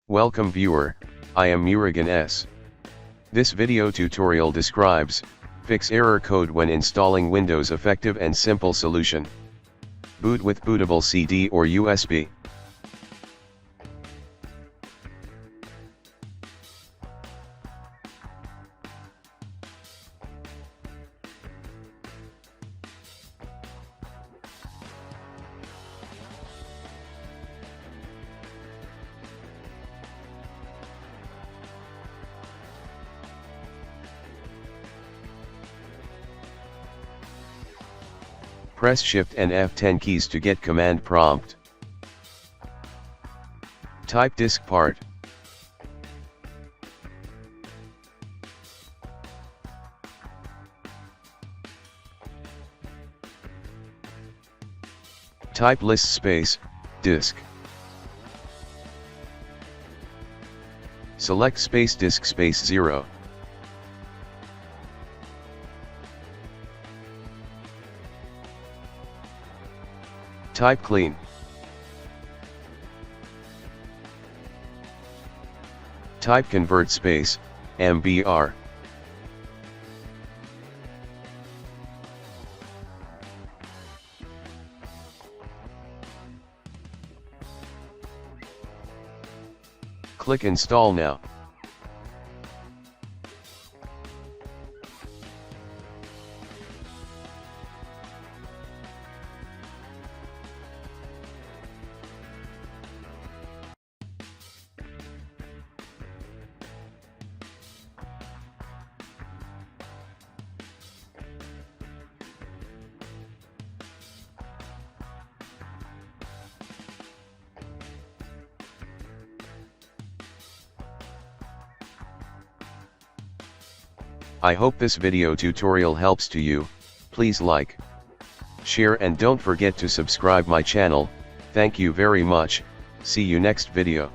Welcome viewer, I am Murugan S. This video tutorial describes, fix error code when installing Windows effective and simple solution. Boot with bootable CD or USB. Press Shift and F10 keys to get command prompt. Type disk part. Type list space, disk. Select space disk space 0. Type clean. Type convert space, MBR. Click install now. I hope this video tutorial helps to you. Please like, share and don't forget to subscribe my channel. Thank you very much. See you next video.